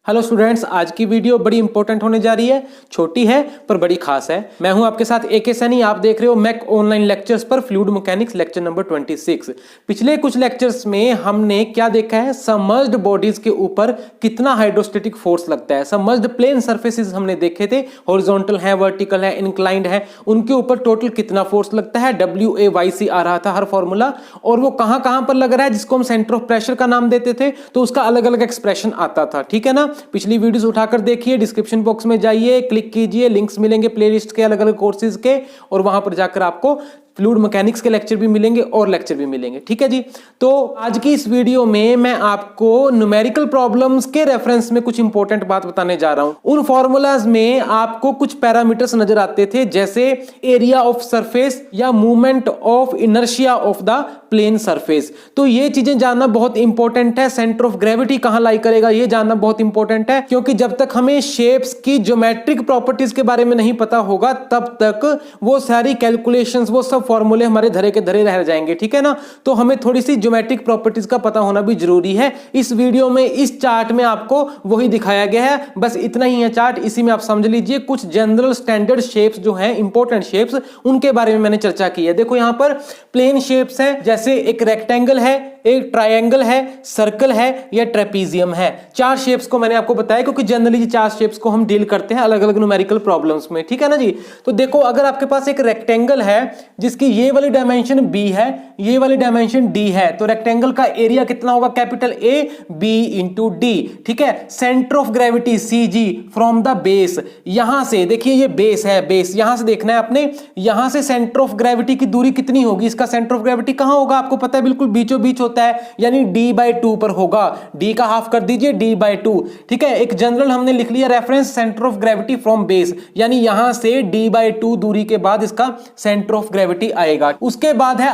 Hello students, आज की video बड़ी इंपॉर्टेंट होने जा रही है। छोटी है पर बड़ी खास है। मैं हूं आपके साथ एके सैनी। आप देख रहे हो मैक ऑनलाइन लेक्चर्स पर फ्लूइड मैकेनिक्स लेक्चर नंबर 26। पिछले कुछ लेक्चर्स में हमने क्या देखा है, सबमर्ज्ड बॉडीज के ऊपर कितना हाइड्रोस्टेटिक फोर्स लगता है। सबमर्ज्ड प्लेन सर्फेसेस हमने देखे थे, हॉरिजॉन्टल है, वर्टिकल है, इंक्लाइंड है, उनके ऊपर टोटल कितना फोर्स लगता है। WAYC आ रहा था हर फॉर्मूला, और वो कहां कहां पर लग रहा है, जिसको हम सेंटर ऑफ प्रेशर का नाम देते थे, तो उसका अलग अलग एक्सप्रेशन आता था। ठीक है ना। पिछली वीडियोस उठाकर देखिए, डिस्क्रिप्शन बॉक्स में जाइए, क्लिक कीजिए, लिंक्स मिलेंगे प्लेलिस्ट के अलग अलग कोर्सेज के, और वहां पर जाकर आपको फ्लूइड मैकेनिक्स के लेक्चर भी मिलेंगे और लेक्चर भी मिलेंगे। ठीक है जी। तो आज की इस वीडियो में मैं आपको न्यूमेरिकल प्रॉब्लम्स के रेफरेंस में कुछ इंपॉर्टेंट बात बताने जा रहा हूं। उन फॉर्मूलाज में आपको कुछ पैरामीटर्स नजर आते थे, जैसे एरिया ऑफ सरफेस या movement of inertia of the plane surface. तो ये चीजें जानना बहुत इंपॉर्टेंट है। सेंटर ऑफ ग्रेविटी कहां लाई करेगा, ये जानना बहुत इंपॉर्टेंट है, क्योंकि जब तक हमें शेप्स की ज्योमेट्रिक प्रॉपर्टीज के बारे में नहीं पता होगा, तब तक वो सारी कैलकुलेशंस, वो सब फॉर्मूले हमारे धरे के धरे रह जाएंगे। ठीक है ना। तो हमें थोड़ी सी ज्योमेट्रिक प्रॉपर्टीज का पता होना भी जरूरी है। इस वीडियो में, इस चार्ट में आपको वही दिखाया गया है, बस इतना ही है चार्ट। इसी में आप समझ लीजिए कुछ जनरल स्टैंडर्ड शेप्स जो हैं, इंपॉर्टेंट शेप्स, उनके बारे में मैंने चर्चा की है। देखो यहां पर प्लेन शेप्स है, जैसे एक रेक्टेंगल है, एक ट्रायंगल है, सर्कल है या ट्रेपीजियम है। चार शेप्स को मैंने आपको बताया, क्योंकि जनरली चार शेप्स को हम डील करते हैं अलग अलग न्यूमेरिकल प्रॉब्लम्स में। ठीक है ना जी। तो देखो, अगर आपके पास एक रेक्टेंगल है जिसकी ये वाली डायमेंशन B है, ये वाली डायमेंशन D है, तो रेक्टेंगल का एरिया कितना होगा, capital A B into D। ठीक है। Centre of gravity CG from the base, यहां से देखिए ये बेस है, बेस यहां से देखना है आपने, यहां से सेंटर ऑफ ग्रेविटी की दूरी कितनी होगी, इसका सेंटर ऑफ ग्रेविटी कहां होगा, आपको पता है, बिल्कुल बीचों बीच होता है, यानी D/2 पर होगा। D का हाफ कर दीजिए, D/2। ठीक है। एक जनरल हमने लिख लिया reference, centre of gravity from base, यानी यहां से D/2 दूरी के बाद इसका सेंटर ऑफ ग्रेविटी आएगा। उसके बाद है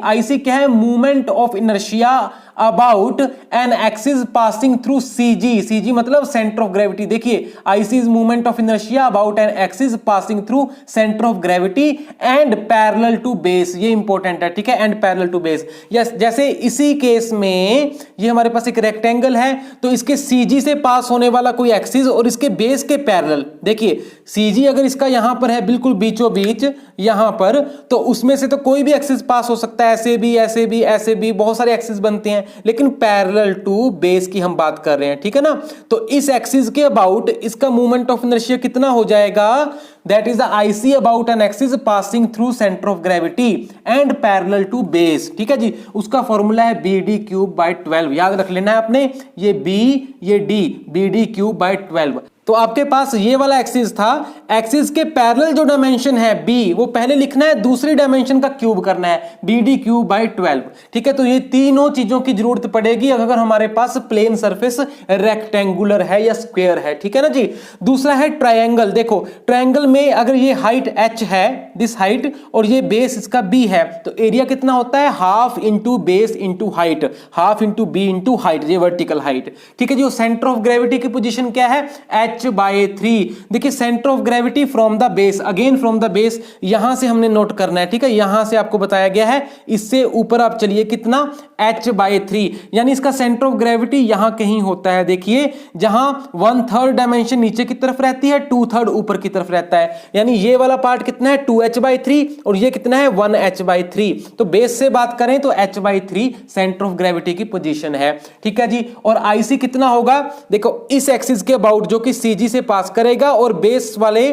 IC क्या है, movement of inertia about an axis passing through CG मतलब सेंटर ऑफ ग्रेविटी। देखिए IC is movement of inertia about an axis passing through centre of gravity and parallel to base, ये important है। ठीक है। And parallel to base, yes. जैसे इसी case में ये हमारे पास एक रेक्टेंगल है, तो इसके CG से पास होने वाला कोई एक्सिस और इसके बेस के पैरेलल, देखिए CG अगर इसका यहां पर है बिल्कुल बीचों बीच यहां पर, तो उसमें से तो कोई भी एक्सिस पास हो सकता है, ऐसे भी, ऐसे भी, ऐसे भी, बहुत सारे एक्सिस बनते हैं, लेकिन पैरेलल टू बेस की हम बात कर रहे हैं। ठीक है ना। तो इस एक्सिस के अबाउट इसका मूवमेंट ऑफ इनर्शिया कितना हो जाएगा, that is the IC about an axis passing through centre of gravity and parallel to base. ठीक है जी। उसका फॉर्मूला है BD³/12, याद रख लेना है आपने, ये B ये D, BD³/12। तो आपके पास ये वाला एक्सिस था, एक्सिस के पैरेलल जो डायमेंशन है B, वो पहले लिखना है, दूसरी डायमेंशन का क्यूब करना है, BD³/12। ठीक है। तो ये तीनों चीजों की जरूरत पड़ेगी अगर हमारे पास प्लेन सरफेस रेक्टेंगुलर है या स्क्वायर है। ठीक है ना जी। दूसरा है ट्रायंगल। देखो ट्रायंगल में अगर ये हाइट H है, दिस हाइट, और ये बेस इसका B है, तो एरिया कितना होता है, half into base into height, half into B into height, ये वर्टिकल हाइट। ठीक है जी। सेंटर ऑफ ग्रेविटी की पोजीशन क्या है, H/3। देखिए centre of gravity from the base, again from the base, यहां से हमने नोट करना है। ठीक है। यहां से आपको बताया गया है, इससे ऊपर आप चलिए कितना, H/3, यानी इसका सेंटर ऑफ ग्रेविटी यहां कहीं होता है। देखिए जहां 1/3 डायमेंशन नीचे की तरफ रहती है, 2/3 ऊपर की तरफ रहता है, यानी ये वाला पार्ट कितना है, 2H/3, और ये कितना है, 1H/3। तो बेस से बात करें तो H/3 सेंटर ऑफ ग्रेविटी की पोजीशन है। ठीक है जी। और IC कितना होगा, देखो इस एक्सिस के अबाउट जो कि CG से पास करेगा और बेस वाले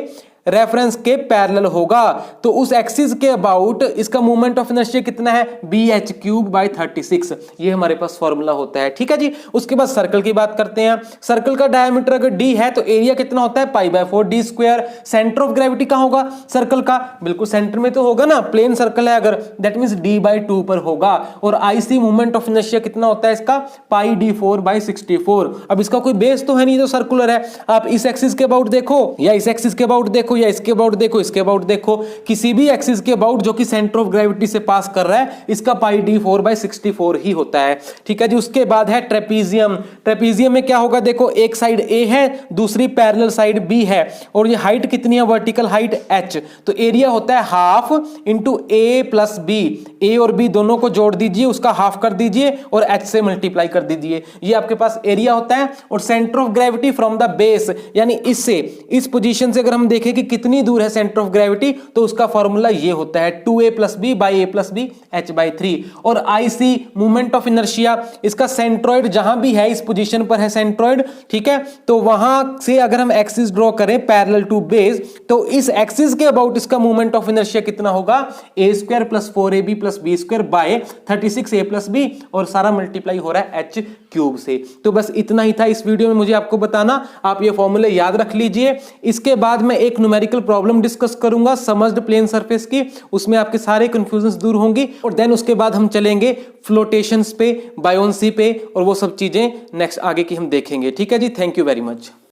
रेफरेंस के पैरेलल होगा, तो उस एक्सिस के अबाउट इसका मूवमेंट ऑफ इनर्शिया कितना है, BH³/36। ये हमारे पास फॉर्मूला होता है। ठीक है जी। उसके बाद सर्कल की बात करते हैं। सर्कल का डायमीटर अगर D है तो एरिया कितना होता है, π/4D²। सेंटर ऑफ ग्रेविटी कहां होगा सर्कल का, बिल्कुल सेंटर में तो होगा ना, प्लेन सर्कल है अगर, दैट मींस D/2 पर होगा। और IC मूवमेंट ऑफ इनर्शिया कितना होता है इसका, πD4/64। अब इसका कोई बेस तो है नहीं, तो सर्कुलर है। आप इस एक्सिस के अबाउट देखो या इस एक्सिस के अबाउट देखो, देखो या इसके अबाउट देखो, इसके अबाउट देखो, किसी भी एक्सिस के अबाउट जो कि सेंटर ऑफ ग्रेविटी से पास कर रहा है, इसका पाई d4/64 ही होता है। ठीक है जी। उसके बाद है ट्रेपीजियम। ट्रेपीजियम में क्या होगा, देखो एक साइड ए है, दूसरी पैरेलल साइड बी है, और ये हाइट कितनी है, वर्टिकल हाइट h, तो एरिया होता है हाफ इंटू ए प्लस बी। ए और बी दोनों को जोड़ दीजिए, उसका हाफ कर दीजिए और h से मल्टीप्लाई कर दीजिए, ये आपके पास एरिया होता है। और centre of gravity from the base, यानी इससे, इस पोजीशन से अगर हम देखें कि कितनी दूर है सेंटर ऑफ ग्रेविटी, तो उसका फॉर्मूला ये होता है 2a + b / a + b h/3। और IC मूवमेंट ऑफ इनर्शिया, इसका सेंट्रोइड जहां भी है, इस पोजीशन पर है सेंट्रोइड, ठीक है, तो वहां से अगर हम एक्सिस ड्रॉ करें पैरेलल टू बेस, तो इस एक्सिस के अबाउट इसका मूवमेंट ऑफ इनर्शिया कितना होगा, a² + 4ab + b² / 36a + b, और सारा मल्टीप्लाई हो रहा है h³ से। तो बस इतना ही था इस वीडियो में मुझे आपको बताना, आप ये फॉर्मूले याद रख लीजिए। इसके बाद मैं एक न्यूमेरिकल प्रॉब्लम डिस्कस करूंगा समझ्ड प्लेन सरफेस की, उसमें आपके सारे कंफ्यूजन्स दूर होंगी, और देन उसके बाद हम चलेंगे फ्लोटेशंस पे, बायोन्सी पे, और वो सब चीजें नेक्स्ट आगे की हम देखेंगे। ठीक है जी, थैंक यू वेरी मच।